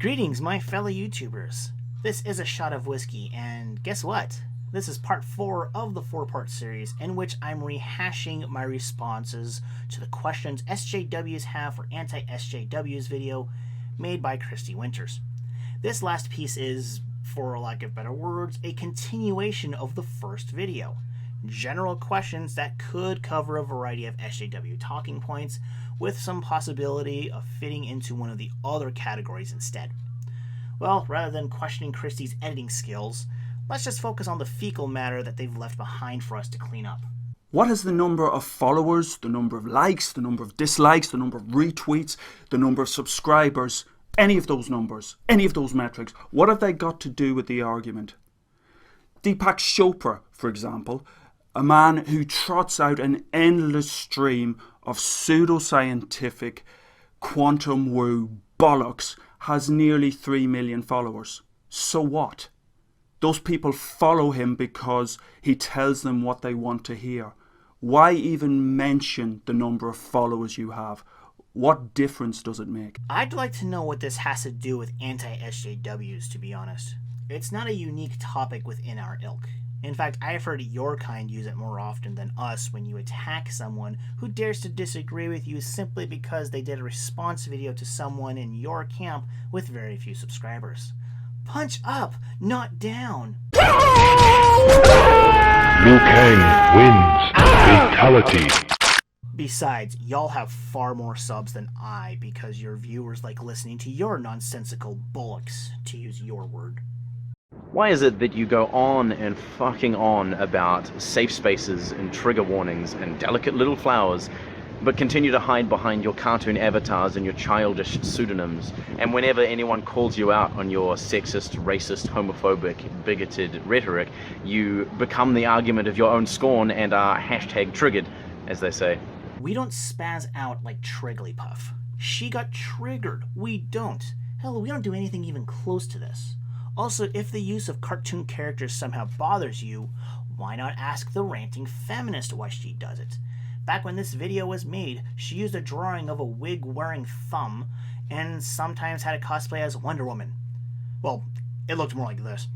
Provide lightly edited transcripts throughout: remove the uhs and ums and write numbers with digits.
Greetings, my fellow YouTubers. This is a shot of whiskey, and guess what? This is part 4 of the 4-part series in which I'm rehashing my responses to the questions SJWs have for anti-SJWs video made by Christy Winters. This last piece is, for lack of better words, a continuation of the first video. General questions that could cover a variety of SJW talking points, with some possibility of fitting into one of the other categories instead. Well, rather than questioning Christy's editing skills, let's just focus on the fecal matter that they've left behind for us to clean up. What is the number of followers, the number of likes, the number of dislikes, the number of retweets, the number of subscribers, any of those numbers, any of those metrics, what have they got to do with the argument? Deepak Chopra, for example, a man who trots out an endless stream of pseudoscientific quantum woo bollocks, has nearly 3 million followers. So what? Those people follow him because he tells them what they want to hear. Why even mention the number of followers you have? What difference does it make? I'd like to know what this has to do with anti-SJWs, to be honest. It's not a unique topic within our ilk. In fact, I've heard your kind use it more often than us when you attack someone who dares to disagree with you simply because they did a response video to someone in your camp with very few subscribers. Punch up, not down. Liu Kang wins. Fatality. Besides, y'all have far more subs than I because your viewers like listening to your nonsensical bullocks, to use your word. Why is it that you go on and fucking on about safe spaces and trigger warnings and delicate little flowers, but continue to hide behind your cartoon avatars and your childish pseudonyms, and whenever anyone calls you out on your sexist, racist, homophobic, bigoted rhetoric, you become the argument of your own scorn and are hashtag triggered, as they say? We don't spaz out like Trigglypuff. She got triggered. We don't. Hell, we don't do anything even close to this. Also, if the use of cartoon characters somehow bothers you, why not ask the ranting feminist why she does it? Back when this video was made, she used a drawing of a wig-wearing thumb, and sometimes had a cosplay as Wonder Woman. Well, it looked more like this.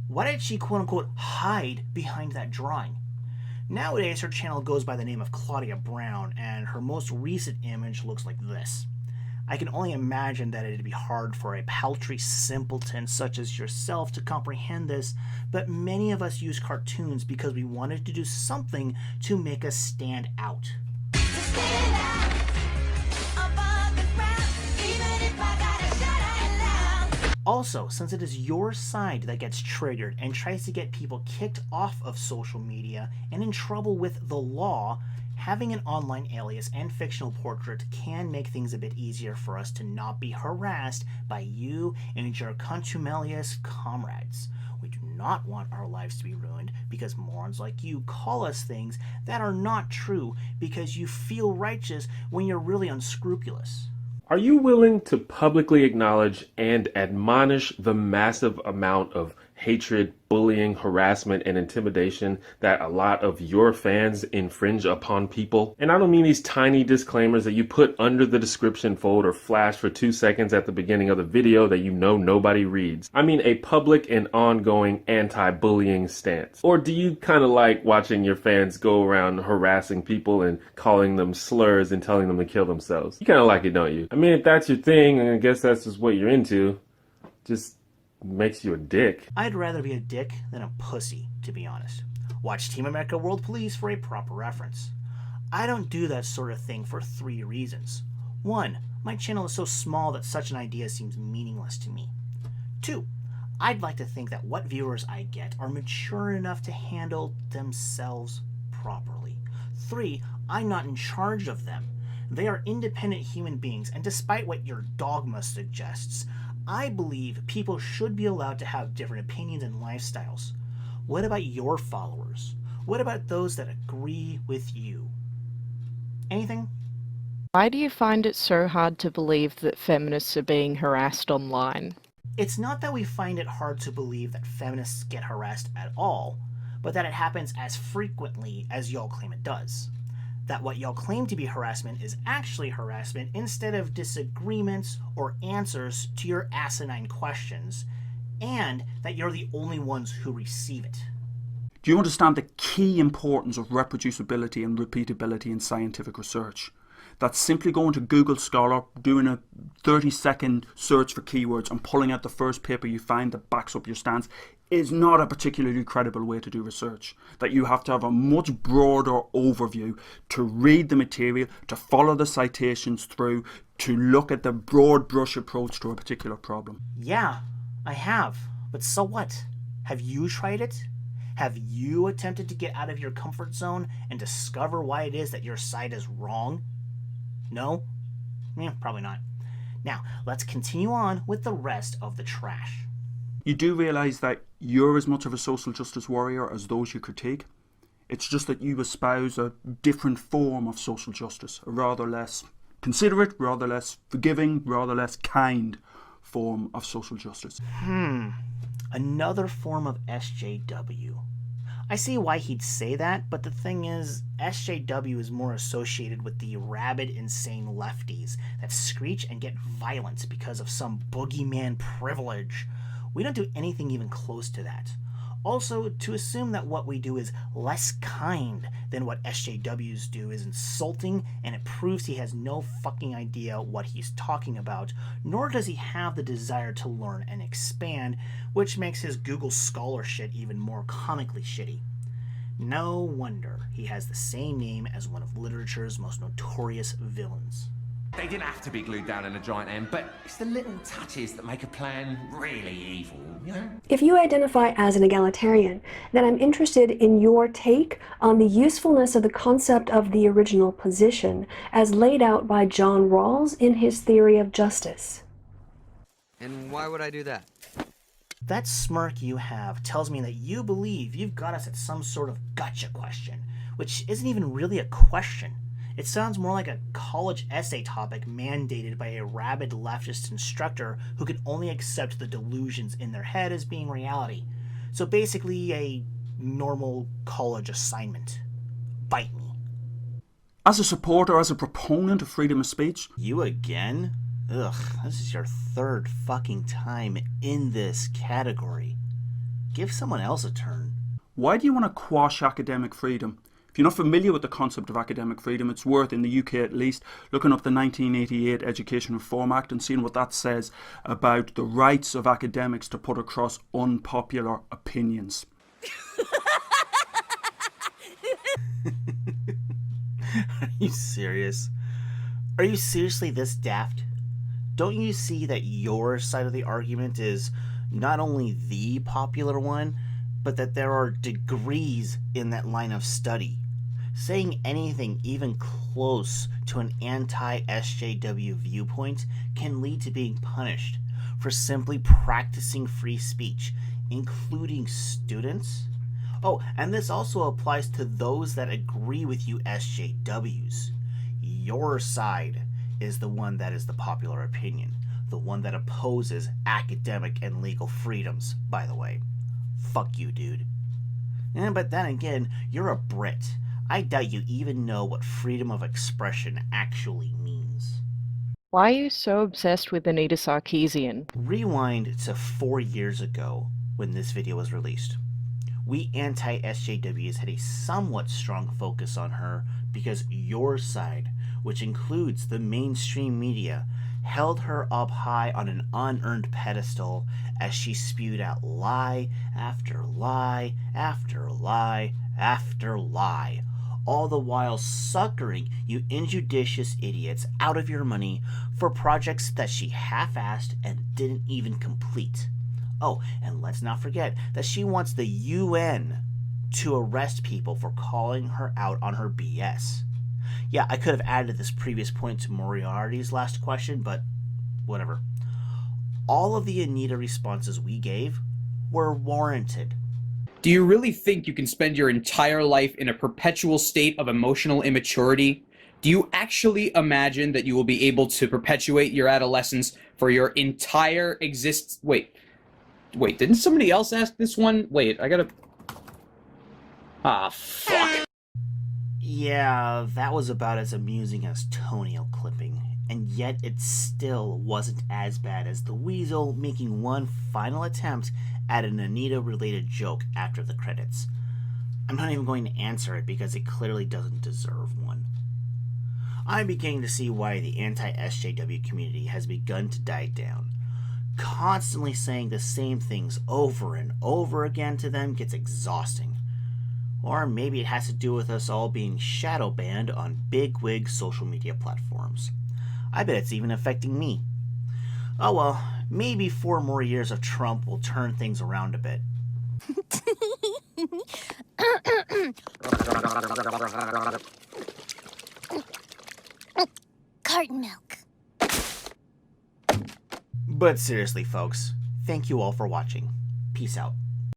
Why did she quote-unquote hide behind that drawing? Nowadays, her channel goes by the name of Claudia Brown, and her most recent image looks like this. I can only imagine that it'd be hard for a paltry simpleton such as yourself to comprehend this, but many of us use cartoons because we wanted to do something to make us stand out. Also, since it is your side that gets triggered and tries to get people kicked off of social media and in trouble with the law, having an online alias and fictional portrait can make things a bit easier for us to not be harassed by you and your contumelious comrades. We do not want our lives to be ruined because morons like you call us things that are not true because you feel righteous when you're really unscrupulous. Are you willing to publicly acknowledge and admonish the massive amount of hatred, bullying, harassment, and intimidation that a lot of your fans infringe upon people? And I don't mean these tiny disclaimers that you put under the description fold or flash for 2 seconds at the beginning of the video that you know nobody reads. I mean a public and ongoing anti-bullying stance. Or do you kind of like watching your fans go around harassing people and calling them slurs and telling them to kill themselves? You kind of like it, don't you? I mean, if that's your thing, and I guess that's just what you're into, just makes you a dick. I'd rather be a dick than a pussy, to be honest. Watch Team America World Police for a proper reference. I don't do that sort of thing for 3 reasons. 1, my channel is so small that such an idea seems meaningless to me. 2, I'd like to think that what viewers I get are mature enough to handle themselves properly. 3, I'm not in charge of them. They are independent human beings, and despite what your dogma suggests, I believe people should be allowed to have different opinions and lifestyles. What about your followers? What about those that agree with you? Anything? Why do you find it so hard to believe that feminists are being harassed online? It's not that we find it hard to believe that feminists get harassed at all, but that it happens as frequently as y'all claim it does. that what y'all claim to be harassment is actually harassment instead of disagreements or answers to your asinine questions, and that you're the only ones who receive it. Do you understand the key importance of reproducibility and repeatability in scientific research? That simply going to Google Scholar, doing a 30-second search for keywords and pulling out the first paper you find that backs up your stance is not a particularly credible way to do research. That you have to have a much broader overview, to read the material, to follow the citations through, to look at the broad brush approach to a particular problem. Yeah, I have. But so what? Have you tried it? Have you attempted to get out of your comfort zone and discover why it is that your side is wrong? No? Probably not. Now, let's continue on with the rest of the trash. You do realise that you're as much of a social justice warrior as those you critique. It's just that you espouse a different form of social justice, a rather less considerate, rather less forgiving, rather less kind form of social justice. Another form of SJW. I see why he'd say that, but the thing is, SJW is more associated with the rabid, insane lefties that screech and get violent because of some boogeyman privilege. We don't do anything even close to that. Also, to assume that what we do is less kind than what SJWs do is insulting, and it proves he has no fucking idea what he's talking about, nor does he have the desire to learn and expand, which makes his Google Scholar shit even more comically shitty. No wonder he has the same name as one of literature's most notorious villains. They didn't have to be glued down in a giant M, but it's the little touches that make a plan really evil, you know? If you identify as an egalitarian, then I'm interested in your take on the usefulness of the concept of the original position as laid out by John Rawls in his theory of justice. And why would I do that? That smirk you have tells me that you believe you've got us at some sort of gotcha question, which isn't even really a question. It sounds more like a college essay topic mandated by a rabid leftist instructor who can only accept the delusions in their head as being reality. So basically a normal college assignment. Bite me. As a supporter, as a proponent of freedom of speech, You again? Ugh, this is your third fucking time in this category. Give someone else a turn. why do you want to quash academic freedom? If you're not familiar with the concept of academic freedom, it's worth, in the UK at least, looking up the 1988 Education Reform Act and seeing what that says about the rights of academics to put across unpopular opinions. Are you serious? Are you seriously this daft? Don't you see that your side of the argument is not only the popular one, but that there are degrees in that line of study? Saying anything even close to an anti-SJW viewpoint can lead to being punished for simply practicing free speech, including students. Oh, and this also applies to those that agree with you SJWs. Your side is the one that is the popular opinion, the one that opposes academic and legal freedoms, by the way. Fuck you, dude. But then again, you're a Brit. I doubt you even know what freedom of expression actually means. Why are you so obsessed with Anita Sarkeesian? Rewind to 4 years ago when this video was released. We anti-SJWs had a somewhat strong focus on her because your side, which includes the mainstream media, held her up high on an unearned pedestal as she spewed out lie after lie after lie after lie, all the while suckering you injudicious idiots out of your money for projects that she half-assed and didn't even complete. Oh, and let's not forget that she wants the UN to arrest people for calling her out on her BS. Yeah, I could have added this previous point to Moriarty's last question, but whatever. All of the Anita responses we gave were warranted. Do you really think you can spend your entire life in a perpetual state of emotional immaturity? Do you actually imagine that you will be able to perpetuate your adolescence for your entire Wait, didn't somebody else ask this one? Wait, I gotta... Ah, fuck. Yeah, that was about as amusing as toenail clipping, and yet it still wasn't as bad as the Weasel making one final attempt at an Anita-related joke after the credits. I'm not even going to answer it because it clearly doesn't deserve one. I'm beginning to see why the anti-SJW community has begun to die down. Constantly saying the same things over and over again to them gets exhausting. Or maybe it has to do with us all being shadow banned on bigwig social media platforms. I bet it's even affecting me. Oh well, maybe 4 more years of Trump will turn things around a bit. Carton milk. But seriously, folks, thank you all for watching. Peace out.